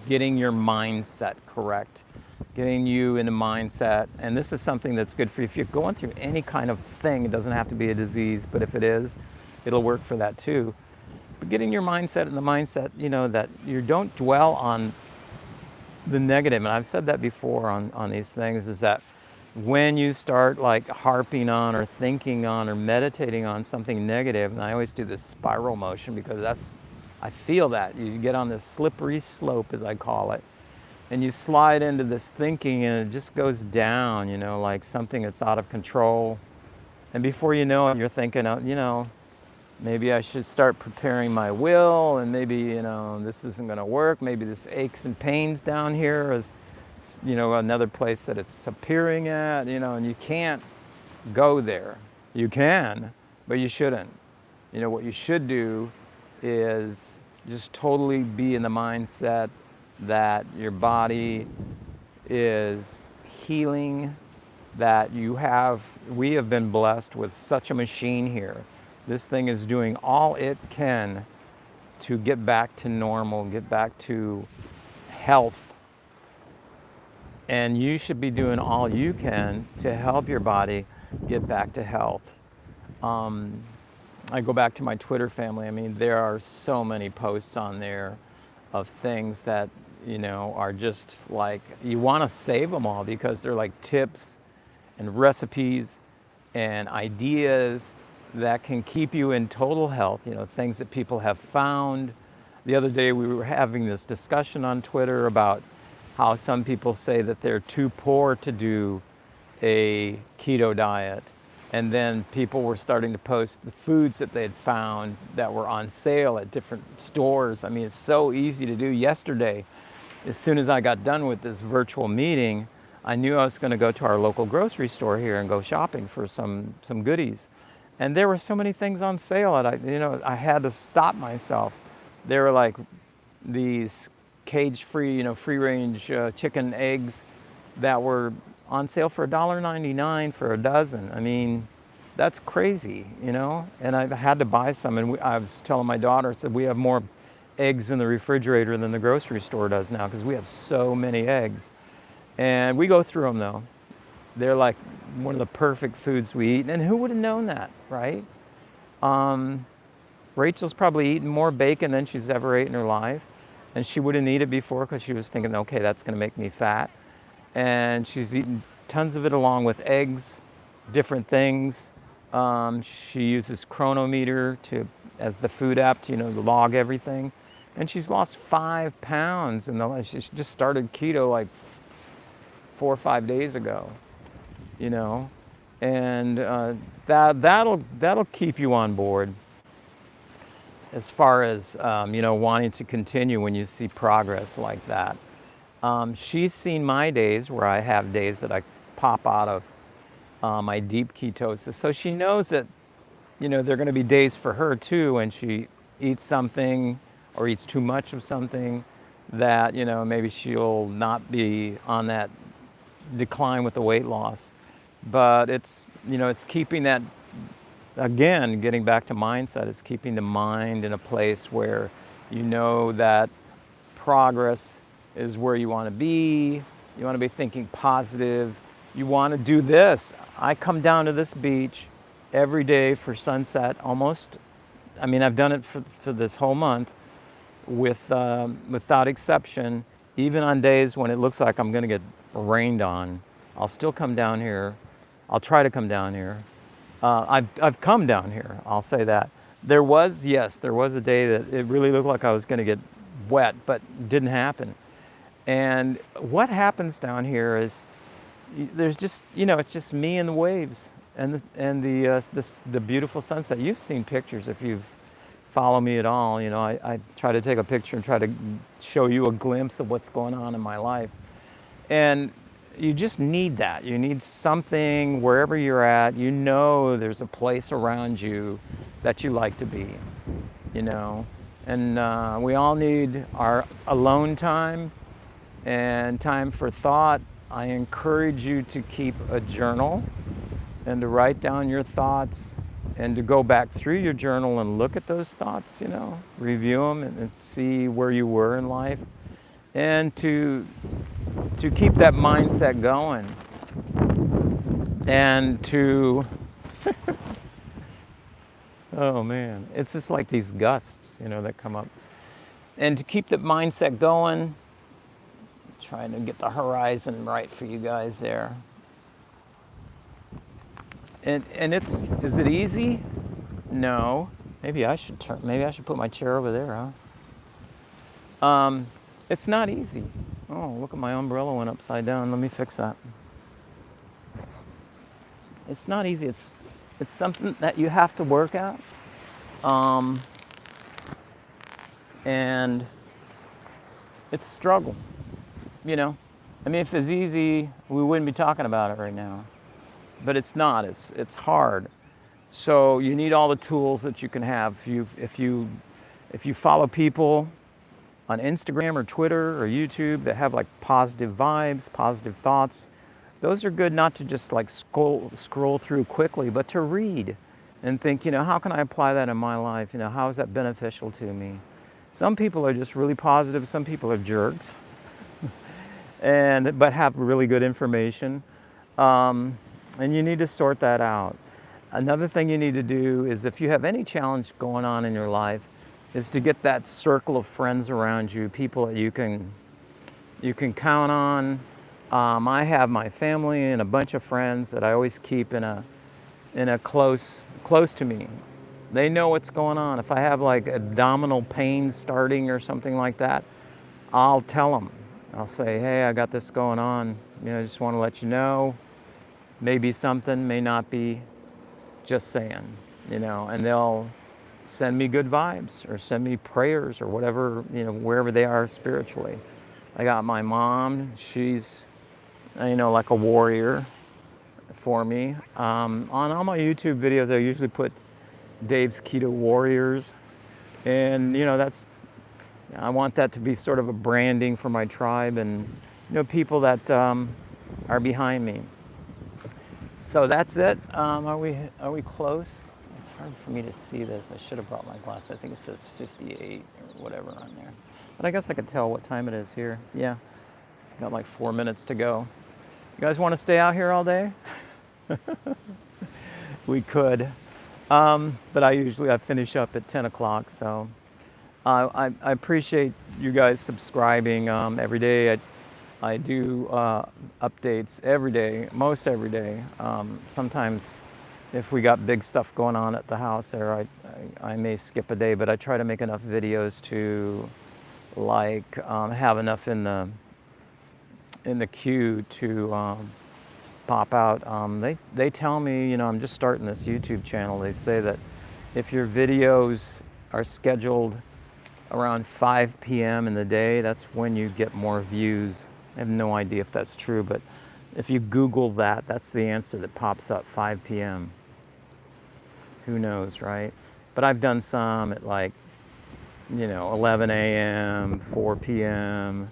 getting your mindset correct, getting you in a mindset. And this is something that's good for you. If you're going through any kind of thing, it doesn't have to be a disease, but if it is, it'll work for that too. But getting your mindset in the mindset, that you don't dwell on the negative. And I've said that before on these things, is that when you start like harping on or thinking on or meditating on something negative, and I always do this spiral motion because I feel that. You get on this slippery slope, as I call it, and you slide into this thinking and it just goes down, like something that's out of control. And before you know it, you're thinking, maybe I should start preparing my will, and maybe, this isn't going to work. Maybe this aches and pains down here is, another place that it's appearing at, and you can't go there. You can, but you shouldn't. What you should do is just totally be in the mindset that your body is healing, that we have been blessed with such a machine here. This thing is doing all it can to get back to normal, get back to health. And you should be doing all you can to help your body get back to health. I go back to my Twitter family. I mean, there are so many posts on there of things that, are just like, you want to save them all because they're like tips and recipes and ideas that can keep you in total health, things that people have found. The other day we were having this discussion on Twitter about how some people say that they're too poor to do a keto diet. And then people were starting to post the foods that they had found that were on sale at different stores. I mean, it's so easy to do. Yesterday, as soon as I got done with this virtual meeting, I knew I was going to go to our local grocery store here and go shopping for some goodies. And there were so many things on sale that I had to stop myself. There were like these cage-free, free-range chicken eggs that were on sale for $1.99 for a dozen. I mean, that's crazy, And I had to buy some. And I was telling my daughter, I said, we have more eggs in the refrigerator than the grocery store does now because we have so many eggs. And we go through them though. They're like one of the perfect foods we eat. And who would have known that, right? Rachel's probably eaten more bacon than she's ever ate in her life. And she wouldn't eat it before because she was thinking, okay, that's going to make me fat. And she's eaten tons of it along with eggs, different things. She uses Cronometer as the food app to, log everything. And she's lost 5 pounds she just started keto like 4 or 5 days ago, and that'll keep you on board as far as, wanting to continue when you see progress like that. She's seen my days where I have days that I pop out of my deep ketosis. So she knows that, there are going to be days for her too when she eats something or eats too much of something that, maybe she'll not be on that decline with the weight loss. But it's keeping that, again, getting back to mindset, it's keeping the mind in a place where that progress is where you want to be. You want to be thinking positive. You want to do this. I come down to this beach every day for sunset almost. I mean, I've done it for this whole month without exception. Even on days when it looks like I'm going to get rained on, I'll still come down here. I'll try to come down here. I've come down here, I'll say that. There was a day that it really looked like I was going to get wet, but didn't happen. And what happens down here is there's just, it's just me and the waves and the beautiful sunset. You've seen pictures if you've followed me at all. I try to take a picture and try to show you a glimpse of what's going on in my life. And you just need that. You need something wherever you're at, there's a place around you that you like to be, And we all need our alone time and time for thought. I encourage you to keep a journal and to write down your thoughts and to go back through your journal and look at those thoughts, review them and see where you were in life, and to keep that mindset going, and to oh man, it's just like these gusts, that come up, and to keep that mindset going. Trying to get the horizon right for you guys there. And is it easy? No. Maybe I should put my chair over there, huh? It's not easy. Oh, look at my umbrella went upside down. Let me fix that. It's not easy. It's something that you have to work at. And it's a struggle, you know. I mean, if it's easy, we wouldn't be talking about it right now. But it's not. It's hard. So you need all the tools that you can have. If you follow people on Instagram or Twitter or YouTube that have like positive vibes, positive thoughts, those are good not to just like scroll through quickly, but to read and think, how can I apply that in my life? How is that beneficial to me? Some people are just really positive. Some people are jerks, but have really good information. And you need to sort that out. Another thing you need to do is, if you have any challenge going on in your life, is to get that circle of friends around you, people that you can count on. I have my family and a bunch of friends that I always keep in a close to me. They know what's going on. If I have like abdominal pain starting or something like that, I'll tell them. I'll say, hey, I got this going on. I just want to let you know. Maybe something, may not be. Just saying, and they'll send me good vibes or send me prayers or whatever, wherever they are spiritually. I got my mom. She's, like a warrior for me. On all my YouTube videos, I usually put Dave's Keto Warriors. And, I want that to be sort of a branding for my tribe and, people that are behind me. So that's it. Are we close? It's hard for me to see this. I should have brought my glasses. I think it says 58 or whatever on there. But I guess I could tell what time it is here. Yeah, got like 4 minutes to go. You guys want to stay out here all day? We could. But I finish up at 10 o'clock. So I appreciate you guys subscribing every day. I do updates every day, most every day. Sometimes if we got big stuff going on at the house there, I may skip a day, but I try to make enough videos to have enough in the queue to pop out. They tell me, I'm just starting this YouTube channel. They say that if your videos are scheduled around 5 p.m. in the day, that's when you get more views. I have no idea if that's true, but if you Google that, that's the answer that pops up, 5 p.m. Who knows, right? But I've done some at 11 a.m., 4 p.m.,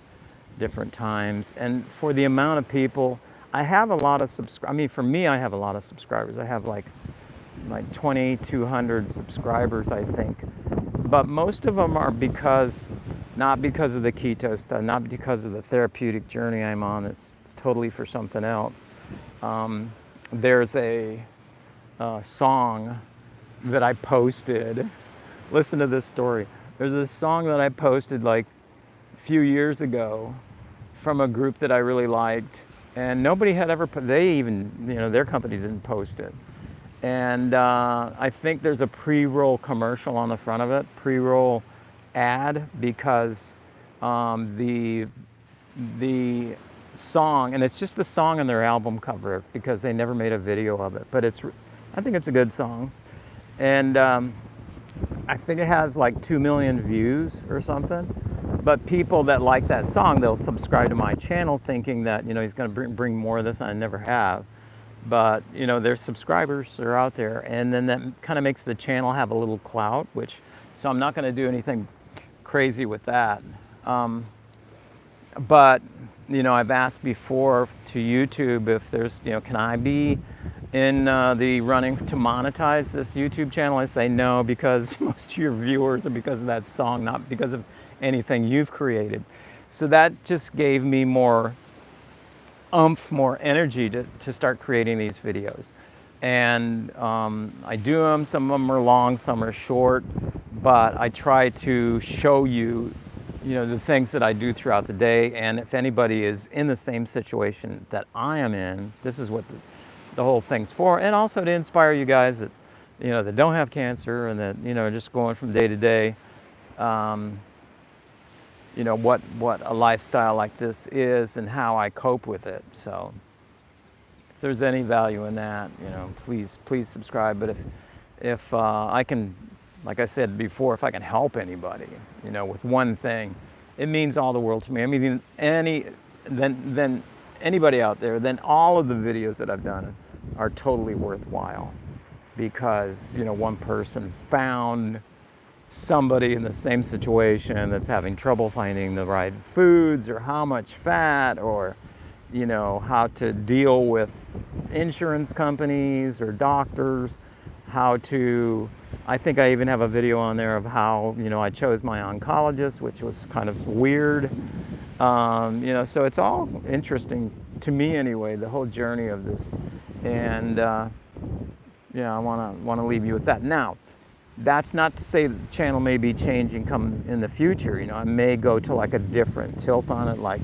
different times. And for the amount of people, I have a lot of for me, I have a lot of subscribers. I have like 2,200 subscribers, I think. But most of them are not because of the keto stuff, not because of the therapeutic journey I'm on. It's totally for something else. There's a song that I posted. Listen to this story. There's a song that I posted like a few years ago from a group that I really liked, and nobody had ever their company didn't post it. And I think there's a pre-roll commercial on the front of it, pre-roll ad, because the song, and it's just the song on their album cover because they never made a video of it, but I think it's a good song. And I think it has like 2 million views or something. But people that like that song, they'll subscribe to my channel thinking that, he's going to bring more of this, and I never have. But, their subscribers are out there. And then that kind of makes the channel have a little clout, so I'm not going to do anything crazy with that. But, I've asked before to YouTube if there's, can I be in the running to monetize this YouTube channel? I say no, because most of your viewers are because of that song, not because of anything you've created. So that just gave me more more energy to start creating these videos. And I do them, some of them are long, some are short, but I try to show you, the things that I do throughout the day. And if anybody is in the same situation that I am in, this is what the whole thing's for, and also to inspire you guys that, you know, that don't have cancer and that, you know, just going from day to day, you know, what a lifestyle like this is and how I cope with it. So if there's any value in that, you know, please subscribe. But if I can, like I said before, if I can help anybody, you know, with one thing, it means all the world to me. I mean, then anybody out there, then all of the videos that I've done are totally worthwhile, because, you know, one person found somebody in the same situation that's having trouble finding the right foods, or how much fat, or, you know, how to deal with insurance companies or doctors, how to, I think I even have a video on there of how, you know, I chose my oncologist, which was kind of weird. You know, so it's all interesting to me anyway, the whole journey of this. And yeah, I want to leave you with that. Now, that's not to say that the channel may be changing come in the future. You know, I may go to like a different tilt on it, like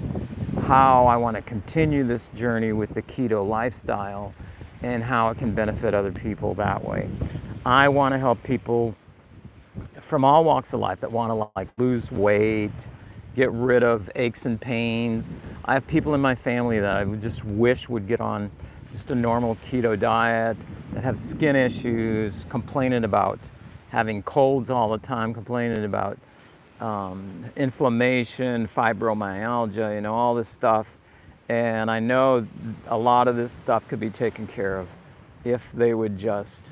how I want to continue this journey with the keto lifestyle and how it can benefit other people that way. I want to help people from all walks of life that want to like lose weight, get rid of aches and pains. I have people in my family that I just wish would get on just a normal keto diet, that have skin issues, complaining about having colds all the time, complaining about inflammation, fibromyalgia, you know, all this stuff. And I know a lot of this stuff could be taken care of if they would just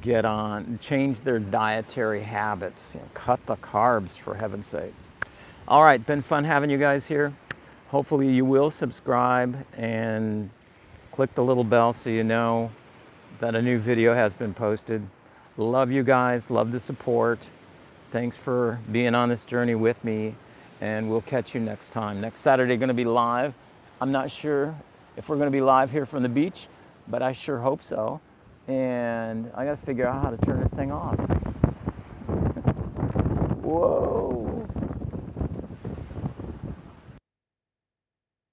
get on, change their dietary habits, you know, cut the carbs, for heaven's sake. All right, been fun having you guys here. Hopefully you will subscribe and click the little bell so you know that a new video has been posted. Love you guys, love the support. Thanks for being on this journey with me, and we'll catch you next time. Next Saturday, going to be live. I'm not sure if we're going to be live here from the beach, but I sure hope so. And I got to figure out how to turn this thing off. Whoa.